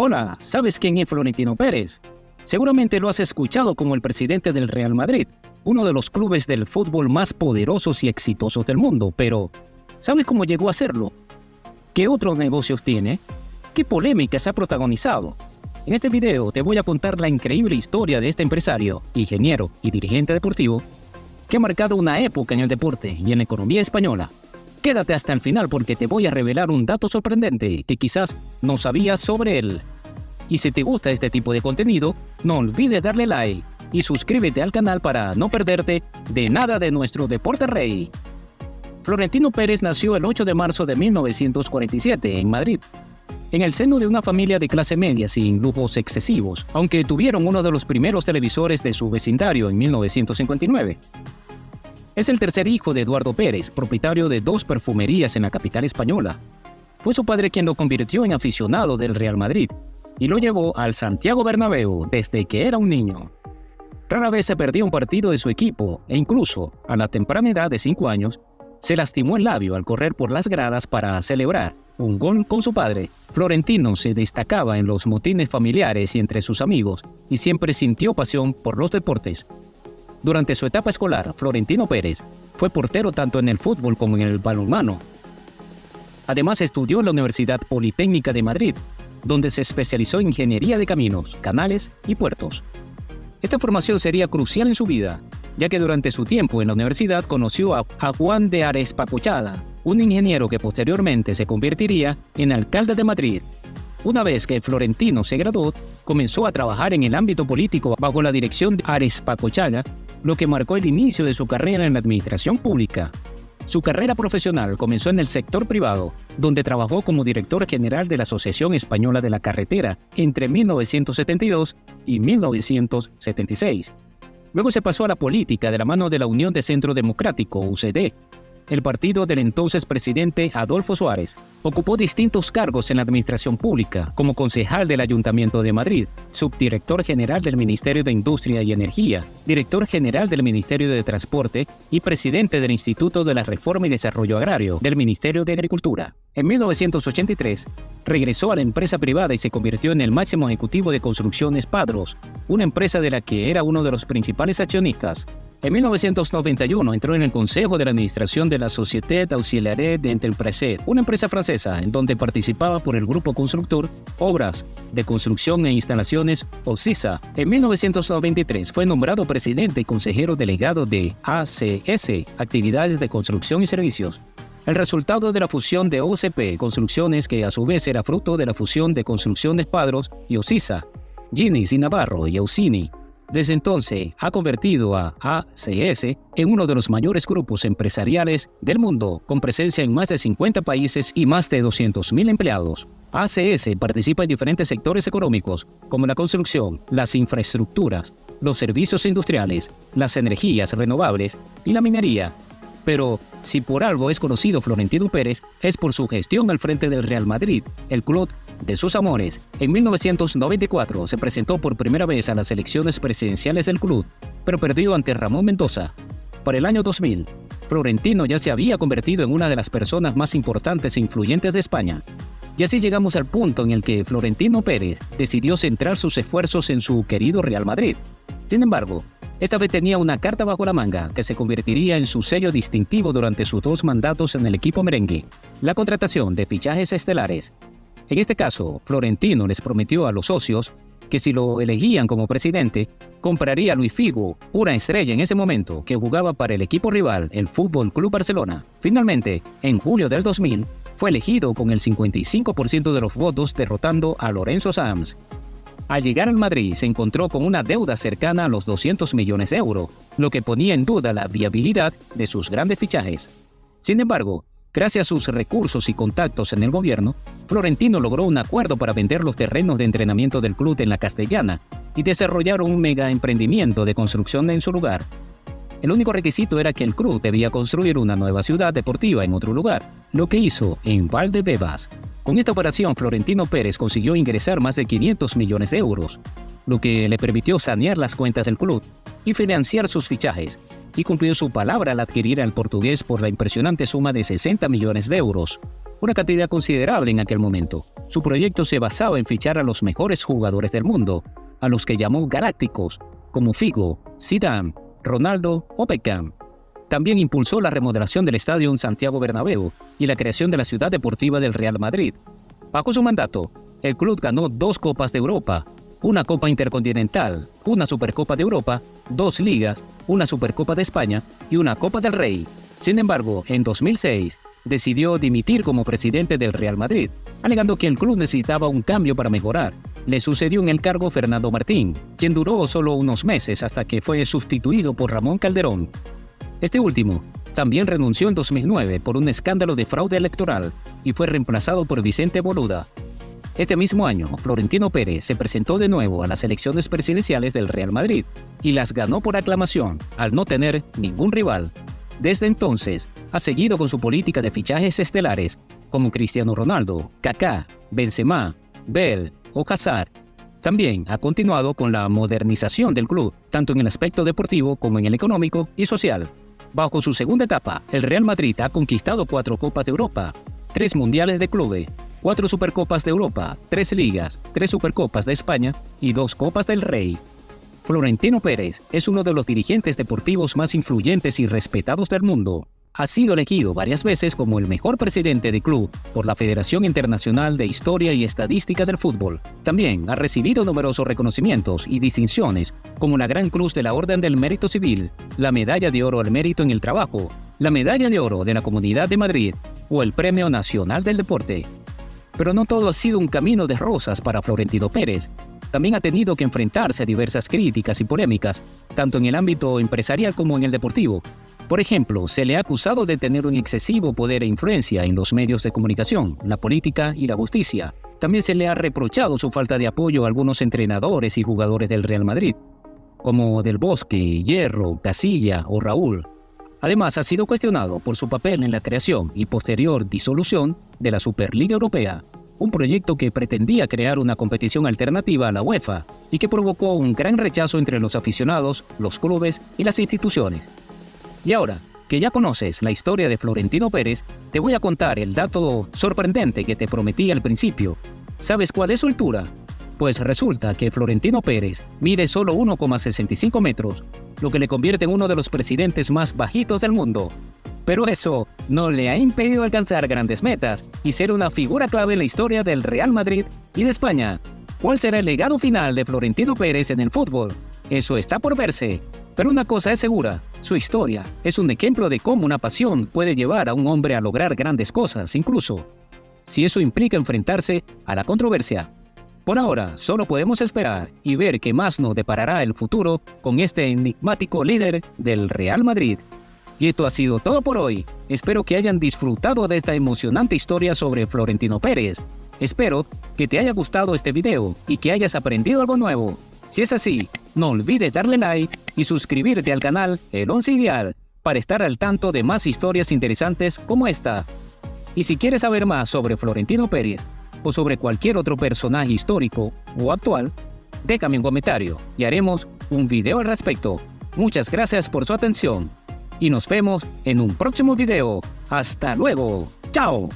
Hola, ¿sabes quién es Florentino Pérez? Seguramente lo has escuchado como el presidente del Real Madrid, uno de los clubes del fútbol más poderosos y exitosos del mundo, pero ¿sabes cómo llegó a serlo? ¿Qué otros negocios tiene? ¿Qué polémicas ha protagonizado? En este video te voy a contar la increíble historia de este empresario, ingeniero y dirigente deportivo que ha marcado una época en el deporte y en la economía española. Quédate hasta el final porque te voy a revelar un dato sorprendente que quizás no sabías sobre él. Y si te gusta este tipo de contenido, no olvides darle like y suscríbete al canal para no perderte de nada de nuestro deporte rey. Florentino Pérez nació el 8 de marzo de 1947 en Madrid, en el seno de una familia de clase media sin lujos excesivos, aunque tuvieron uno de los primeros televisores de su vecindario en 1959. Es el tercer hijo de Eduardo Pérez, propietario de 2 perfumerías en la capital española. Fue su padre quien lo convirtió en aficionado del Real Madrid y lo llevó al Santiago Bernabéu desde que era un niño. Rara vez se perdía un partido de su equipo e incluso, a la temprana edad de 5 años, se lastimó el labio al correr por las gradas para celebrar un gol con su padre. Florentino se destacaba en los motines familiares y entre sus amigos y siempre sintió pasión por los deportes. Durante su etapa escolar, Florentino Pérez fue portero tanto en el fútbol como en el balonmano. Además, estudió en la Universidad Politécnica de Madrid, donde se especializó en ingeniería de caminos, canales y puertos. Esta formación sería crucial en su vida, ya que durante su tiempo en la universidad conoció a Juan de Arespacochaga, un ingeniero que posteriormente se convertiría en alcalde de Madrid. Una vez que Florentino se graduó, comenzó a trabajar en el ámbito político bajo la dirección de Arespacochaga, lo que marcó el inicio de su carrera en la administración pública. Su carrera profesional comenzó en el sector privado, donde trabajó como director general de la Asociación Española de la Carretera entre 1972 y 1976. Luego se pasó a la política de la mano de la Unión de Centro Democrático, UCD, el partido del entonces presidente Adolfo Suárez. Ocupó distintos cargos en la administración pública, como concejal del Ayuntamiento de Madrid, subdirector general del Ministerio de Industria y Energía, director general del Ministerio de Transporte y presidente del Instituto de la Reforma y Desarrollo Agrario del Ministerio de Agricultura. En 1983, regresó a la empresa privada y se convirtió en el máximo ejecutivo de Construcciones Padros, una empresa de la que era uno de los principales accionistas. En 1991 entró en el Consejo de la Administración de la Société d'Auxiliaire d'Entreprises, una empresa francesa en donde participaba por el grupo constructor Obras de Construcción e Instalaciones OCISA. En 1993 fue nombrado presidente y consejero delegado de ACS, Actividades de Construcción y Servicios. El resultado de la fusión de OCP Construcciones, que a su vez era fruto de la fusión de Construcciones Padros y OCISA, Ginis y Navarro y Ausini. Desde entonces ha convertido a ACS en uno de los mayores grupos empresariales del mundo, con presencia en más de 50 países y más de 200.000 empleados. ACS participa en diferentes sectores económicos, como la construcción, las infraestructuras, los servicios industriales, las energías renovables y la minería. Pero si por algo es conocido Florentino Pérez, es por su gestión al frente del Real Madrid, el club de sus amores. En 1994 se presentó por primera vez a las elecciones presidenciales del club, pero perdió ante Ramón Mendoza. Para el año 2000, Florentino ya se había convertido en una de las personas más importantes e influyentes de España. Y así llegamos al punto en el que Florentino Pérez decidió centrar sus esfuerzos en su querido Real Madrid. Sin embargo, esta vez tenía una carta bajo la manga que se convertiría en su sello distintivo durante sus 2 mandatos en el equipo merengue: la contratación de fichajes estelares. En este caso, Florentino les prometió a los socios que si lo elegían como presidente, compraría a Luis Figo, una estrella en ese momento que jugaba para el equipo rival, el Fútbol Club Barcelona. Finalmente, en julio del 2000, fue elegido con el 55% de los votos, derrotando a Lorenzo Sanz. Al llegar al Madrid se encontró con una deuda cercana a los 200 millones de euros, lo que ponía en duda la viabilidad de sus grandes fichajes. Sin embargo, gracias a sus recursos y contactos en el gobierno, Florentino logró un acuerdo para vender los terrenos de entrenamiento del club en la Castellana y desarrollar un mega emprendimiento de construcción en su lugar. El único requisito era que el club debía construir una nueva ciudad deportiva en otro lugar, lo que hizo en Valdebebas. Con esta operación, Florentino Pérez consiguió ingresar más de 500 millones de euros, lo que le permitió sanear las cuentas del club y financiar sus fichajes, y cumplió su palabra al adquirir al portugués por la impresionante suma de 60 millones de euros, una cantidad considerable en aquel momento. Su proyecto se basaba en fichar a los mejores jugadores del mundo, a los que llamó galácticos, como Figo, Zidane, Ronaldo o Beckham. También impulsó la remodelación del estadio en Santiago Bernabéu y la creación de la ciudad deportiva del Real Madrid. Bajo su mandato, el club ganó 2 Copas de Europa, una Copa Intercontinental, una Supercopa de Europa, 2 Ligas, una Supercopa de España y una Copa del Rey. Sin embargo, en 2006, decidió dimitir como presidente del Real Madrid, alegando que el club necesitaba un cambio para mejorar. Le sucedió en el cargo Fernando Martín, quien duró solo unos meses hasta que fue sustituido por Ramón Calderón. Este último también renunció en 2009 por un escándalo de fraude electoral y fue reemplazado por Vicente Boluda. Este mismo año, Florentino Pérez se presentó de nuevo a las elecciones presidenciales del Real Madrid y las ganó por aclamación, al no tener ningún rival. Desde entonces, ha seguido con su política de fichajes estelares, como Cristiano Ronaldo, Kaká, Benzema, Bale o Hazard. También ha continuado con la modernización del club, tanto en el aspecto deportivo como en el económico y social. Bajo su segunda etapa, el Real Madrid ha conquistado 4 Copas de Europa, 3 Mundiales de Clubes, 4 Supercopas de Europa, 3 Ligas, 3 Supercopas de España y 2 Copas del Rey. Florentino Pérez es uno de los dirigentes deportivos más influyentes y respetados del mundo. Ha sido elegido varias veces como el mejor presidente de club por la Federación Internacional de Historia y Estadística del Fútbol. También ha recibido numerosos reconocimientos y distinciones, como la Gran Cruz de la Orden del Mérito Civil, la Medalla de Oro al Mérito en el Trabajo, la Medalla de Oro de la Comunidad de Madrid o el Premio Nacional del Deporte. Pero no todo ha sido un camino de rosas para Florentino Pérez. También ha tenido que enfrentarse a diversas críticas y polémicas, tanto en el ámbito empresarial como en el deportivo. Por ejemplo, se le ha acusado de tener un excesivo poder e influencia en los medios de comunicación, la política y la justicia. También se le ha reprochado su falta de apoyo a algunos entrenadores y jugadores del Real Madrid, como Del Bosque, Hierro, Casilla o Raúl. Además, ha sido cuestionado por su papel en la creación y posterior disolución de la Superliga Europea, un proyecto que pretendía crear una competición alternativa a la UEFA y que provocó un gran rechazo entre los aficionados, los clubes y las instituciones. Y ahora, que ya conoces la historia de Florentino Pérez, te voy a contar el dato sorprendente que te prometí al principio. ¿Sabes cuál es su altura? Pues resulta que Florentino Pérez mide solo 1,65 metros, lo que le convierte en uno de los presidentes más bajitos del mundo. Pero eso no le ha impedido alcanzar grandes metas y ser una figura clave en la historia del Real Madrid y de España. ¿Cuál será el legado final de Florentino Pérez en el fútbol? Eso está por verse. Pero una cosa es segura, su historia es un ejemplo de cómo una pasión puede llevar a un hombre a lograr grandes cosas, incluso si eso implica enfrentarse a la controversia. Por ahora, solo podemos esperar y ver qué más nos deparará el futuro con este enigmático líder del Real Madrid. Y esto ha sido todo por hoy. Espero que hayan disfrutado de esta emocionante historia sobre Florentino Pérez. Espero que te haya gustado este video y que hayas aprendido algo nuevo. Si es así, no olvides darle like y suscribirte al canal El Once Ideal para estar al tanto de más historias interesantes como esta. Y si quieres saber más sobre Florentino Pérez o sobre cualquier otro personaje histórico o actual, déjame un comentario y haremos un video al respecto. Muchas gracias por su atención y nos vemos en un próximo video. ¡Hasta luego! ¡Chao!